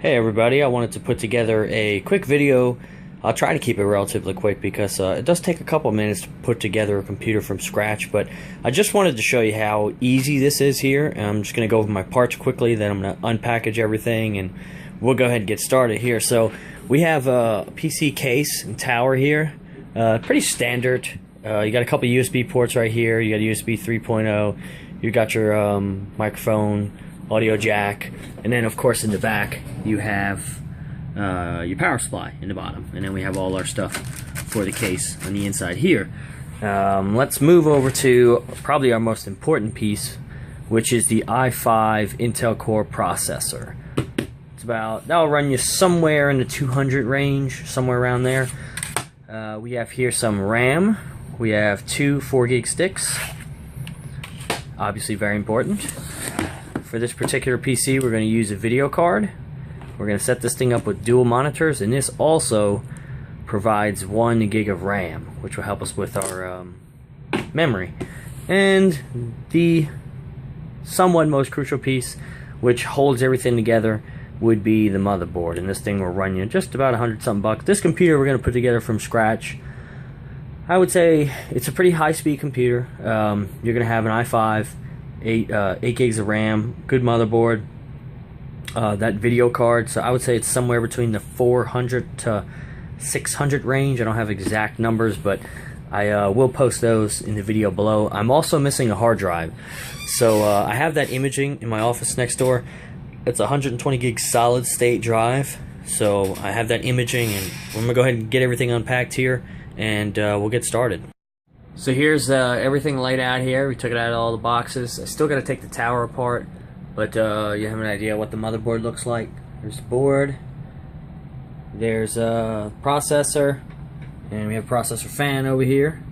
Hey everybody, I wanted to put together a quick video. I'll try to keep it relatively quick because it does take a couple minutes to put together a computer from scratch, but I just wanted to show you how easy this is here. And I'm just going to go over my parts quickly, then I'm going to unpackage everything and we'll go ahead and get started here. So we have a PC case and tower here, pretty standard. You got a couple USB ports right here, you got a USB 3.0, you got your microphone, audio jack, and then of course in the back you have your power supply in the bottom, and then we have all our stuff for the case on the inside here. Let's move over to probably our most important piece, which is the i5 Intel Core processor. It's about, that'll run you somewhere in the 200 range, somewhere around there. We have here some RAM. We have two 4 gig sticks, obviously very important. For this particular PC, we're going to use a video card. We're going to set this thing up with dual monitors, and this also provides 1 gig of RAM, which will help us with our memory. And the somewhat most crucial piece, which holds everything together, would be the motherboard. And this thing will run you just about 100-something bucks. This computer we're going to put together from scratch. I would say it's a pretty high-speed computer. You're going to have an i5. 8 gigs of RAM, good motherboard, that video card, so I would say it's somewhere between the 400 to 600 range. I don't have exact numbers, but I will post those in the video below. I'm also missing a hard drive, so I have that imaging in my office next door. It's a 120 gig solid state drive, so I have that imaging, and we're going to go ahead and get everything unpacked here, and we'll get started. So here's everything laid out here. We took it out of all the boxes. I still got to take the tower apart, but you have an idea what the motherboard looks like. There's the board, there's a processor, and we have a processor fan over here,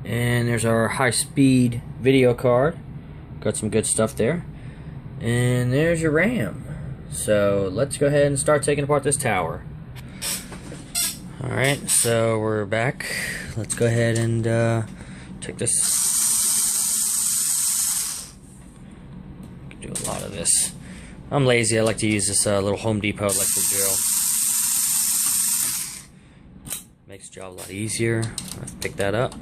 and there's our high-speed video card. Got some good stuff there, and there's your RAM. So let's go ahead and start taking apart this tower. Alright, so we're back. Let's go ahead and take this. Do a lot of this. I'm lazy. I like to use this little Home Depot electric drill. Makes the job a lot easier. Let's pick that up.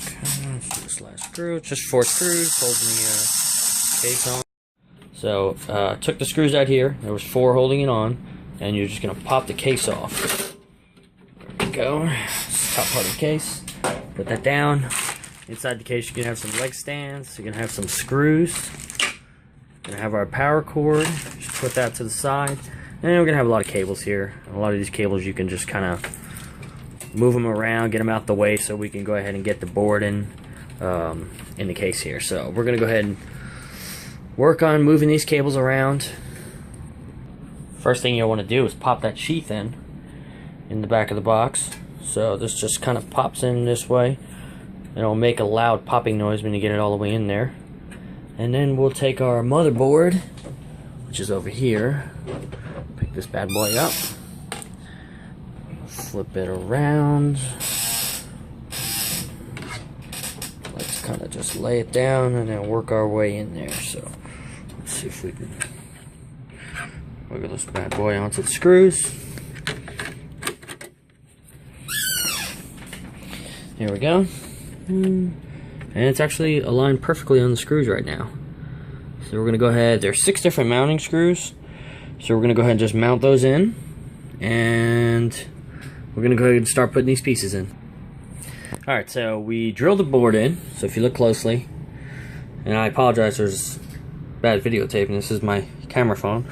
Okay, let's do this last screw. Just 4 screws holding the case on. So, took the screws out here. There was 4 holding it on, and you're just going to pop the case off. There we go. This top part of the case. Put that down. Inside the case, you're going to have some leg stands. You're going to have some screws. We're going to have our power cord. Just put that to the side. And then we're going to have a lot of cables here. A lot of these cables, you can just kind of move them around, get them out the way, so we can go ahead and get the board in the case here. So, we're going to go ahead and work on moving these cables around. First thing you'll want to do is pop that sheath in the back of the box. So this just kind of pops in this way, and it'll make a loud popping noise when you get it all the way in there. And then we'll take our motherboard, which is over here, pick this bad boy up, flip it around. Let's kind of just lay it down and then work our way in there. So let's see if we can wiggle this bad boy onto the screws. There we go. And it's actually aligned perfectly on the screws right now. So we're going to go ahead, there's 6 different mounting screws. So we're going to go ahead and just mount those in. And we're going to go ahead and start putting these pieces in. Alright, so we drilled the board in. So if you look closely, and I apologize, there's bad videotaping. This is my camera phone.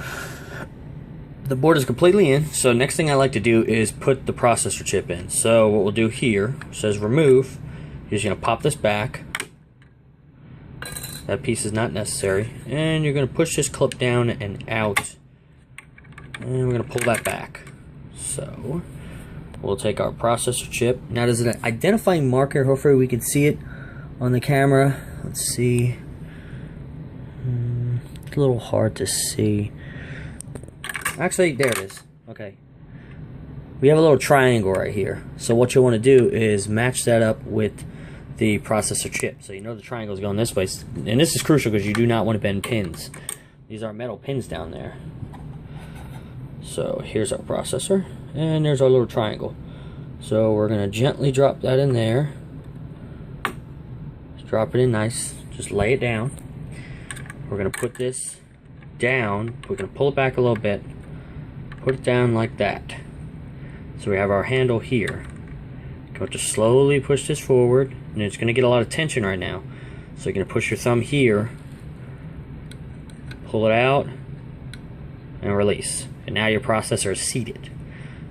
The board is completely in, so next thing I like to do is put the processor chip in. So what we'll do here, says remove, you're just going to pop this back. That piece is not necessary. And you're going to push this clip down and out. And we're going to pull that back. So we'll take our processor chip. Now there's an identifying marker, hopefully we can see it on the camera. Let's see. It's a little hard to see. Actually, there it is. Okay. We have a little triangle right here. So what you want to do is match that up with the processor chip. So you know the triangle is going this way. And this is crucial because you do not want to bend pins. These are metal pins down there. So here's our processor, and there's our little triangle. So we're going to gently drop that in there. Just drop it in nice. Just lay it down. We're going to put this down. We're going to pull it back a little bit. Put it down like that. So we have our handle here. Going to slowly push this forward, and it's going to get a lot of tension right now. So you're going to push your thumb here, pull it out, and release. And now your processor is seated.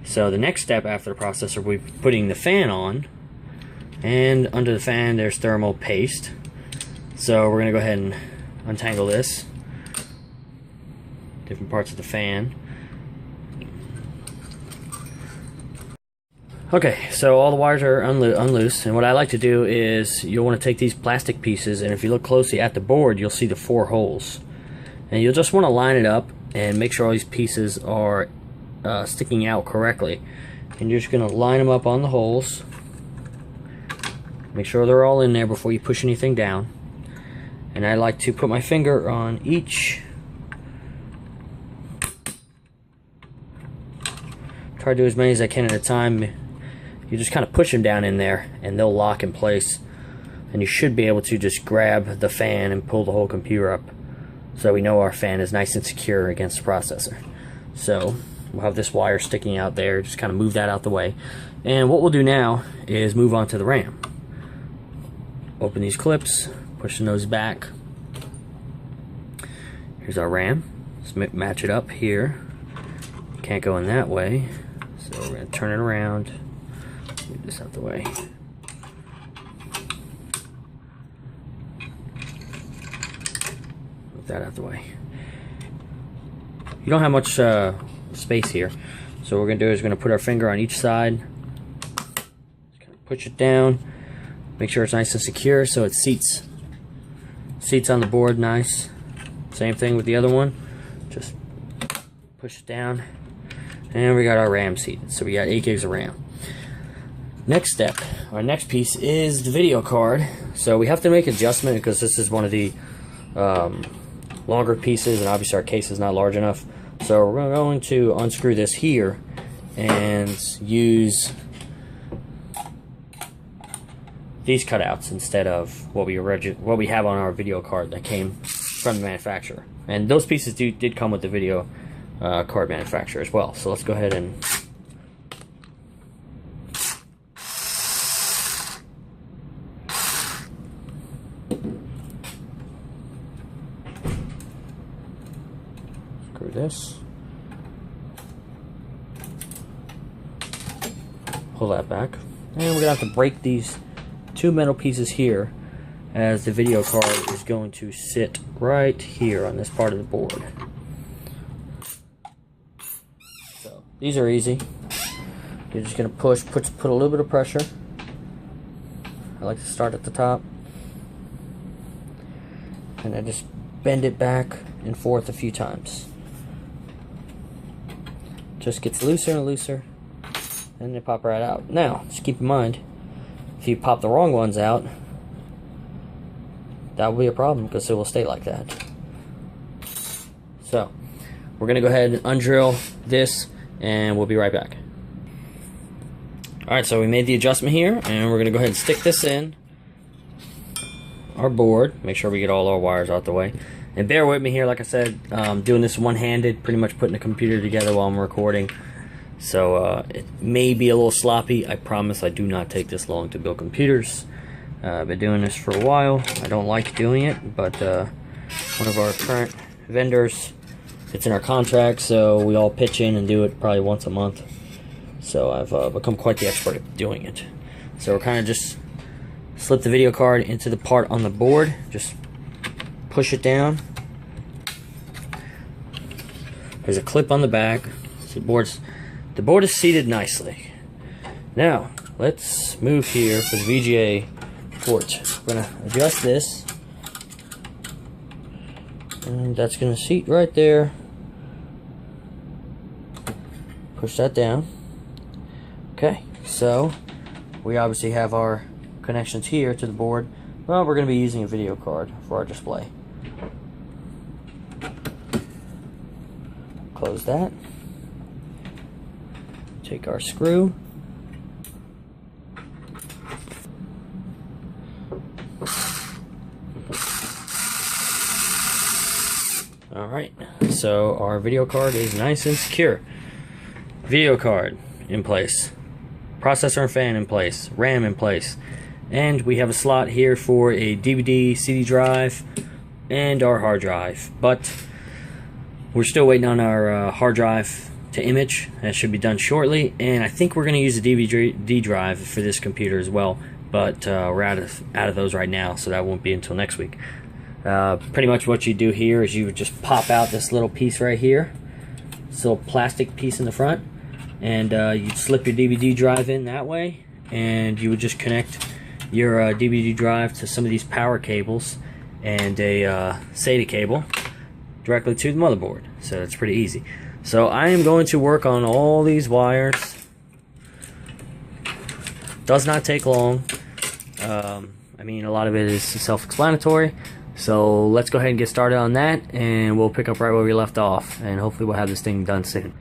So the next step after the processor, we're putting the fan on, and under the fan there's thermal paste. So we're going to go ahead and untangle this, different parts of the fan. Okay, so all the wires are unloose, and what I like to do is you'll want to take these plastic pieces, and if you look closely at the board, you'll see the 4 holes. And you'll just want to line it up and make sure all these pieces are sticking out correctly. And you're just going to line them up on the holes. Make sure they're all in there before you push anything down. And I like to put my finger on each. Try to do as many as I can at a time. You just kind of push them down in there and they'll lock in place. And you should be able to just grab the fan and pull the whole computer up, so we know our fan is nice and secure against the processor. So we'll have this wire sticking out there, just kind of move that out the way. And what we'll do now is move on to the RAM. Open these clips, push the nose back. Here's our RAM. Let's match it up here. Can't go in that way, so we're going to turn it around. Move this out the way. That out the way. You don't have much space here, so what we're going to do is we're going to put our finger on each side, just kind of push it down, make sure it's nice and secure so it seats on the board nice. Same thing with the other one, just push it down, and we got our RAM seated. So we got 8 gigs of RAM. Next step, our next piece is the video card. So we have to make adjustment because this is one of the longer pieces, and obviously our case is not large enough. So we're going to unscrew this here and use these cutouts instead of what we have on our video card that came from the manufacturer. And those pieces did come with the video card manufacturer as well. So let's go ahead and this, pull that back, and we're gonna have to break these 2 metal pieces here, as the video card is going to sit right here on this part of the board. So these are easy. You're just gonna put a little bit of pressure. I like to start at the top, and I just bend it back and forth a few times. Just gets looser and looser, and they pop right out. Now, just keep in mind, if you pop the wrong ones out, that will be a problem because it will stay like that. So, we're going to go ahead and undrill this, and we'll be right back. Alright, so we made the adjustment here, and we're going to go ahead and stick this in our board. Make sure we get all our wires out the way. And bear with me here, like I said, doing this one-handed, pretty much putting the computer together while I'm recording. So it may be a little sloppy. I promise I do not take this long to build computers. I've been doing this for a while. I don't like doing it, but one of our current vendors, it's in our contract, so we all pitch in and do it probably once a month. So I've become quite the expert at doing it. So we're kind of just slip the video card into the part on the board, just push it down. There's a clip on the back. So the board is seated nicely. Now let's move here for the VGA port. We're gonna adjust this, and that's gonna seat right there. Push that down. Okay, so we obviously have our connections here to the board. Well, we're going to be using a video card for our display. Close that. Take our screw. Alright, so our video card is nice and secure. Video card in place. Processor and fan in place. RAM in place. And we have a slot here for a DVD, CD drive, and our hard drive. But we're still waiting on our hard drive to image. That should be done shortly. And I think we're going to use a DVD drive for this computer as well. But we're out of those right now, so that won't be until next week. Pretty much what you do here is you would just pop out this little piece right here, this little plastic piece in the front, and you'd slip your DVD drive in that way, and you would just connect your DVD drive to some of these power cables and a SATA cable directly to the motherboard. So it's pretty easy. So I am going to work on all these wires. Does not take long. I mean, a lot of it is self-explanatory. So let's go ahead and get started on that, and we'll pick up right where we left off, and hopefully we'll have this thing done soon.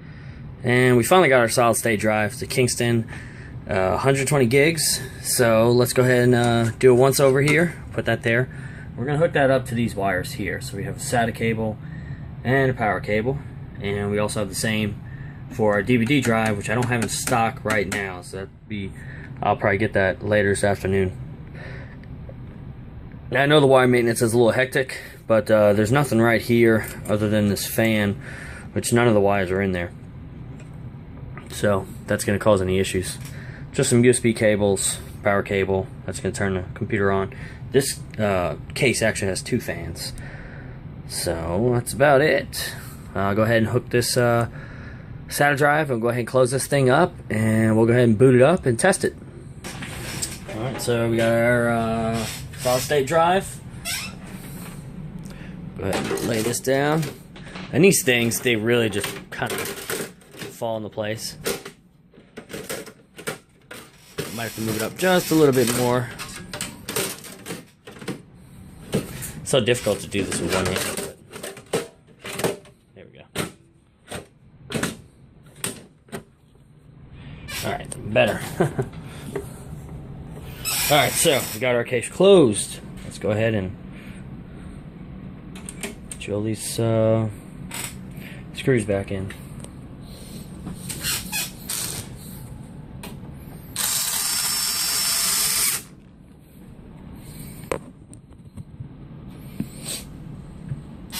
And we finally got our solid state drive, the Kingston 120 gigs. So let's go ahead and do a once over here, put that there. We're going to hook that up to these wires here. So we have a SATA cable and a power cable, and we also have the same for our DVD drive, which I don't have in stock right now, so I'll probably get that later this afternoon. Now, I know the wire maintenance is a little hectic, but there's nothing right here other than this fan, which none of the wires are in there. So that's going to cause any issues. Just some USB cables, power cable, that's going to turn the computer on. This case actually has 2 fans. So that's about it. I'll go ahead and hook this SATA drive, and go ahead and close this thing up, and we'll go ahead and boot it up and test it. Alright, so we got our solid state drive. Go ahead and lay this down. And these things, they really just kind of fall into place. Might have to move it up just a little bit more. It's so difficult to do this with one hand, but there we go. Alright, better. Alright, so we got our case closed. Let's go ahead and drill these screws back in.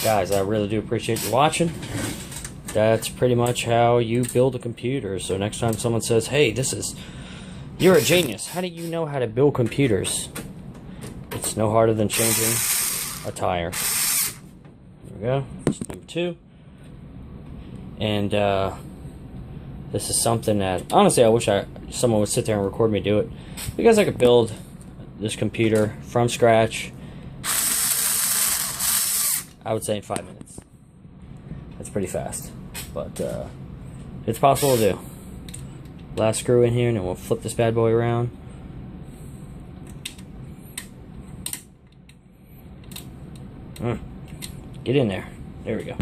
Guys, I really do appreciate you watching. That's pretty much how you build a computer. So next time someone says, hey, you're a genius, how do you know how to build computers? It's no harder than changing a tire. There we go. That's number 2. And this is something that, honestly, I wish someone would sit there and record me do it, because I could build this computer from scratch, I would say in 5 minutes. That's pretty fast, but it's possible to do. Last screw in here, and then we'll flip this bad boy around. Get in there. There we go.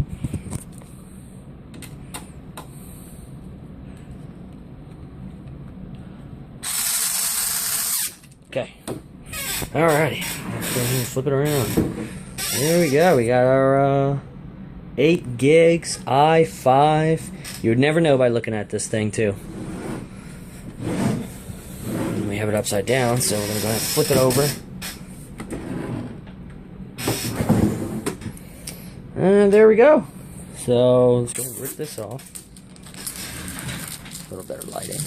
Okay. Alrighty. Let's go ahead and flip it around. There we go. We got our 8 gigs i5. You would never know by looking at this thing, too. And we have it upside down, so we're going to go ahead and flip it over. And there we go. So let's go rip this off. A little better lighting.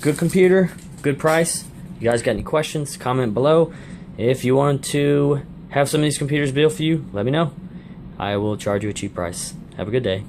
Good computer, good price. You guys got any questions, comment below. If you want to have some of these computers built for you, let me know. I will charge you a cheap price. Have a good day.